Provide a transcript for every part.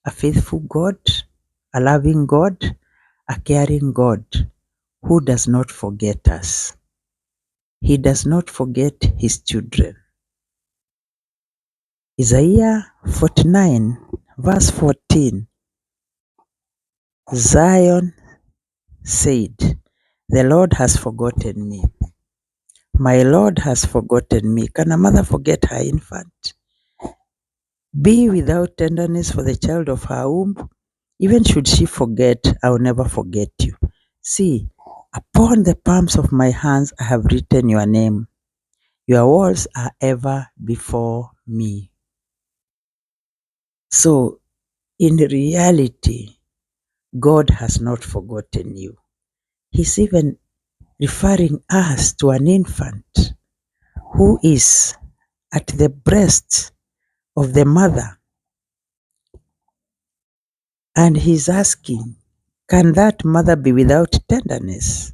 a faithful God, a loving God, a caring God who does not forget us. He does not forget his children. Isaiah 49 verse 14, Zion said, "The Lord has forgotten me. My Lord has forgotten me." Can a mother forget her infant? Be without tenderness for the child of her womb. Even should she forget, I will never forget you. See, upon the palms of my hands I have written your name. Your walls are ever before me. So, in reality, God has not forgotten you. He's even referring us to an infant who is at the breast of the mother, and he's asking, can that mother be without tenderness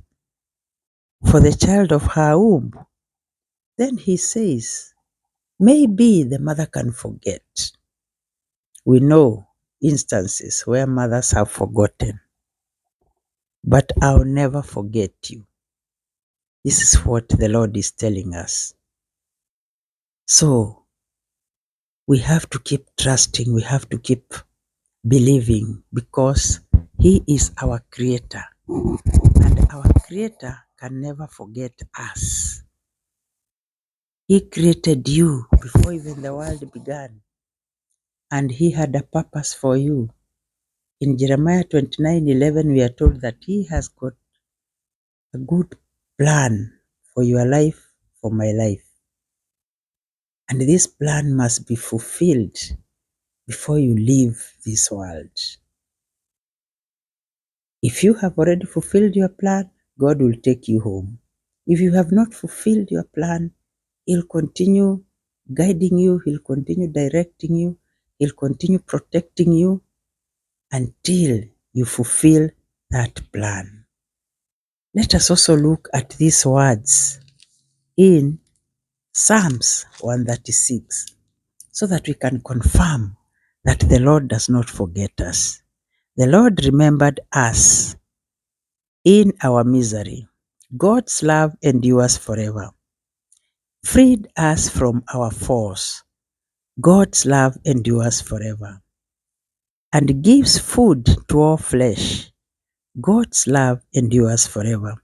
for the child of her womb? Then he says, maybe the mother can forget. We know instances where mothers have forgotten, but I'll never forget you. This is what the Lord is telling us. So we have to keep trusting, we have to keep believing, because he is our creator, and our creator can never forget us. He created you before even the world began, and he had a purpose for you. In Jeremiah 29:11, we are told that he has got a good plan for your life, for my life. And this plan must be fulfilled before you leave this world. If you have already fulfilled your plan, God will take you home. If you have not fulfilled your plan, he'll continue guiding you, he'll continue directing you, he'll continue protecting you until you fulfill that plan. Let us also look at these words in Psalms 136 so that we can confirm that the Lord does not forget us. The Lord remembered us in our misery. God's love endures forever. Freed us from our foes. God's love endures forever. And gives food to all flesh. God's love endures forever.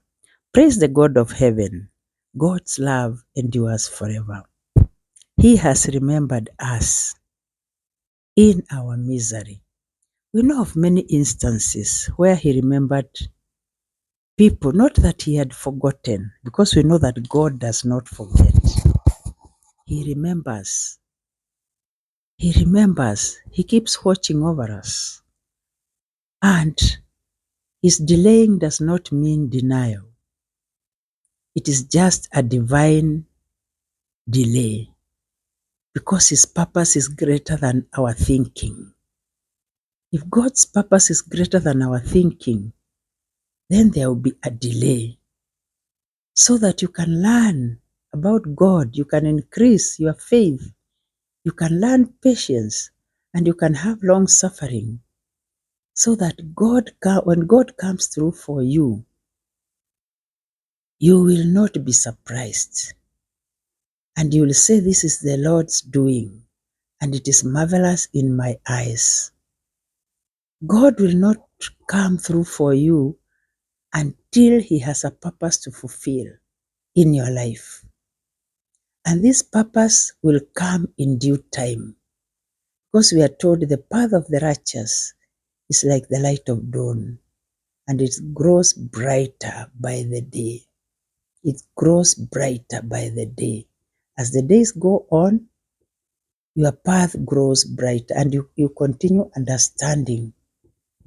Praise the God of heaven. God's love endures forever. He has remembered us in our misery. We know of many instances where he remembered people, not that he had forgotten, because we know that God does not forget. He remembers. He remembers. He keeps watching over us. And his delaying does not mean denial. It is just a divine delay, because his purpose is greater than our thinking. If God's purpose is greater than our thinking, then there will be a delay so that you can learn about God, you can increase your faith, you can learn patience, and you can have long suffering, so that when God comes through for you, you will not be surprised. And you will say, this is the Lord's doing, and it is marvelous in my eyes. God will not come through for you until he has a purpose to fulfill in your life. And this purpose will come in due time, because we are told the path of the righteous is like the light of dawn, and it grows brighter by the day. It grows brighter by the day. As the days go on, your path grows brighter, and you continue understanding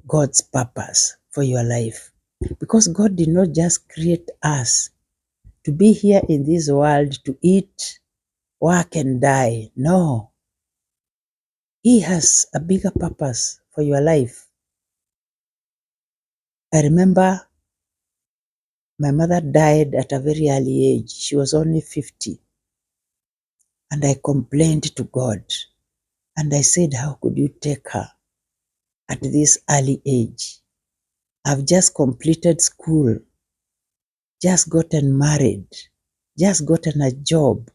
God's purpose for your life. Because God did not just create us to be here in this world to eat, work, and die. No. He has a bigger purpose for your life. I remember my mother died at a very early age. She was only 50. And I complained to God. And I said, how could you take her? at this early age. I've just completed school, just gotten married, just gotten a job,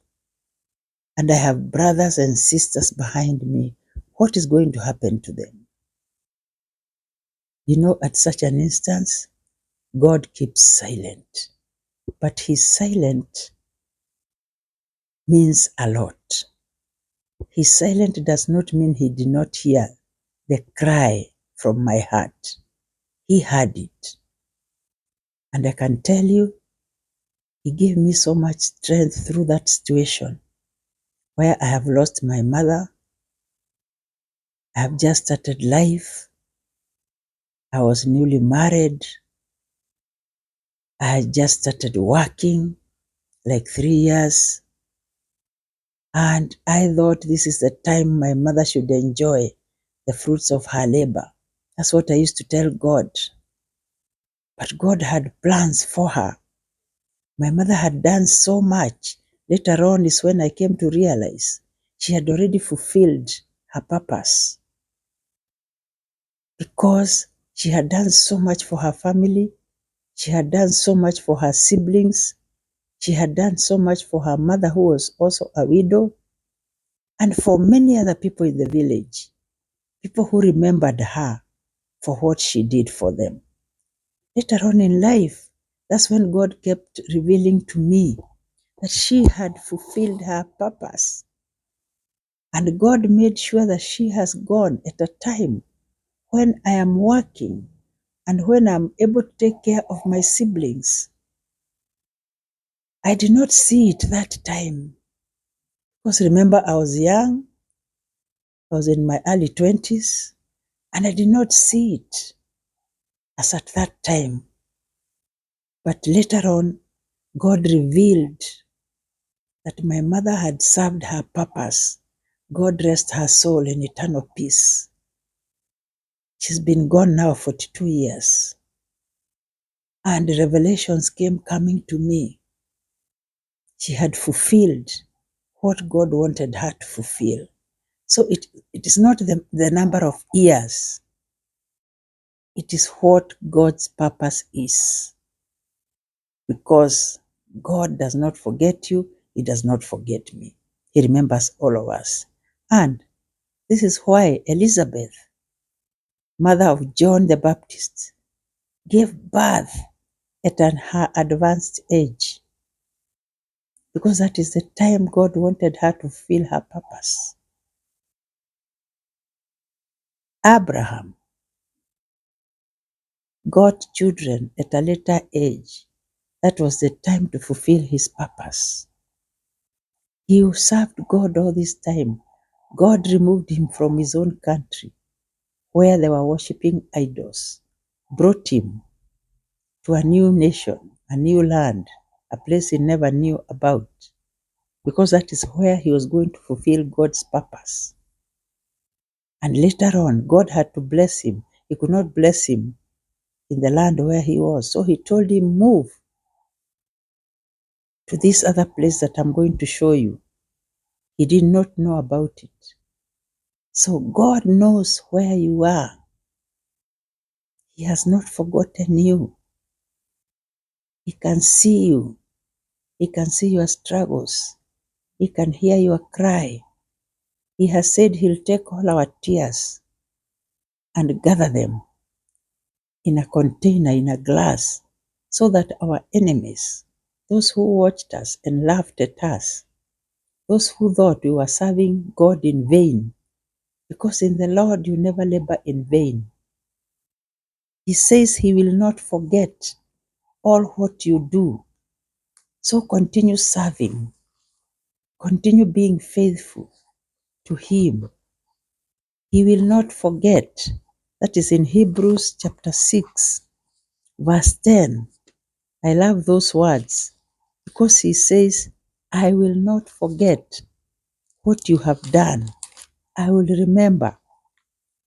and I have brothers and sisters behind me. What is going to happen to them? You know, at such an instance, God keeps silent. But His silent means a lot. His silent does not mean He did not hear the cry from my heart. He heard it. And I can tell you, He gave me so much strength through that situation where I have lost my mother. I have just started life. I was newly married. I had just started working like 3 years. And I thought this is the time my mother should enjoy the fruits of her labor. That's what I used to tell God. But God had plans for her. My mother had done so much. Later on is when I came to realize she had already fulfilled her purpose because she had done so much for her family. She had done so much for her siblings. She had done so much for her mother, who was also a widow, and for many other people in the village, people who remembered her for what she did for them. Later on in life, that's when God kept revealing to me that she had fulfilled her purpose. And God made sure that she has gone at a time when I am working and when I'm able to take care of my siblings. I did not see it that time. Because remember, I was young, I was in my early 20s, and I did not see it as at that time. But later on, God revealed that my mother had served her purpose. God rest her soul in eternal peace. She's been gone now 42 years. And revelations came coming to me. She had fulfilled what God wanted her to fulfill. So it is not the number of years. It is what God's purpose is. Because God does not forget you, He does not forget me. He remembers all of us. And this is why Elizabeth, mother of John the Baptist, gave birth at her advanced age, because that is the time God wanted her to fulfill her purpose. Abraham got children at a later age. That was the time to fulfill his purpose. He served God all this time. God removed him from his own country where they were worshipping idols, brought him to a new nation, a new land, a place he never knew about, because that is where he was going to fulfill God's purpose. And later on, God had to bless him. He could not bless him in the land where he was. So he told him, move to this other place that I'm going to show you. He did not know about it. So God knows where you are. He has not forgotten you. He can see you. He can see your struggles. He can hear your cry. He has said He'll take all our tears and gather them in a container, in a glass, so that our enemies, those who watched us and laughed at us, those who thought we were serving God in vain, because in the Lord you never labor in vain. He says He will not forget all what you do. So continue serving, continue being faithful to Him. He will not forget. That is in Hebrews chapter 6, verse 10. I love those words because He says, I will not forget what you have done. I will remember.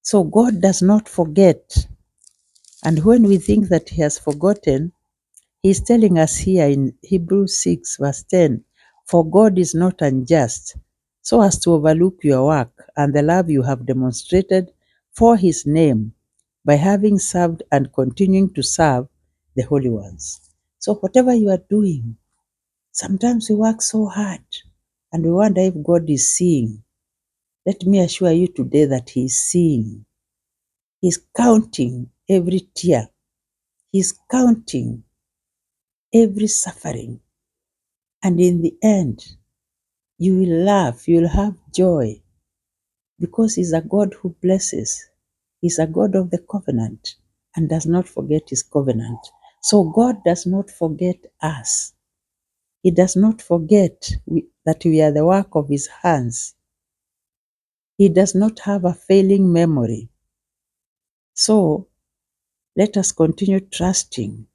So God does not forget. And when we think that He has forgotten, He's telling us here in Hebrews 6 verse 10, for God is not unjust, so as to overlook your work and the love you have demonstrated for his name by having served and continuing to serve the holy ones. So whatever you are doing, sometimes we work so hard and we wonder if God is seeing. Let me assure you today that he is seeing. He's counting every tear. He's counting every suffering. And in the end, you will laugh, you will have joy, because he's a God who blesses. He's a God of the covenant and does not forget his covenant. So God does not forget us. He does not forget that we are the work of his hands. He does not have a failing memory. So let us continue trusting,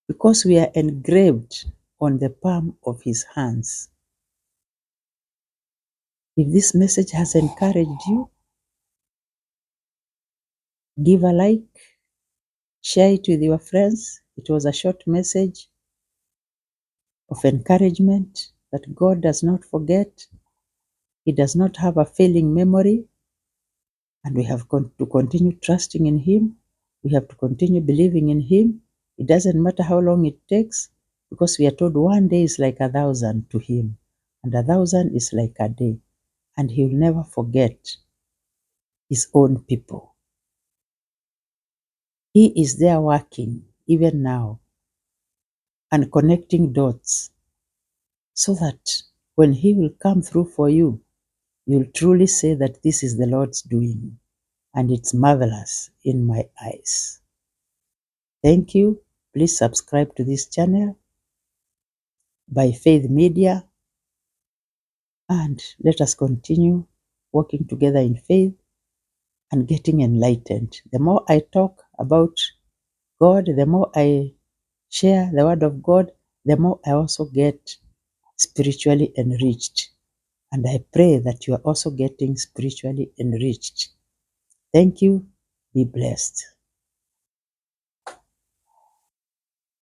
because we are engraved on the palm of his hands. If this message has encouraged you, give a like, share it with your friends. It was a short message of encouragement that God does not forget. He does not have a failing memory, and we have to continue trusting in him. We have to continue believing in him. It doesn't matter how long it takes, because we are told one day is like 1,000 to him, and 1,000 is like a day, and he will never forget his own people. He is there working even now and connecting dots, so that when he will come through for you, you'll truly say that this is the Lord's doing, and it's marvelous in my eyes. Thank you. Please subscribe to this channel by Faith Media, and let us continue working together in faith and getting enlightened. The more I talk about God, the more I share the word of God, the more I also get spiritually enriched. And I pray that you are also getting spiritually enriched. Thank you. Be blessed.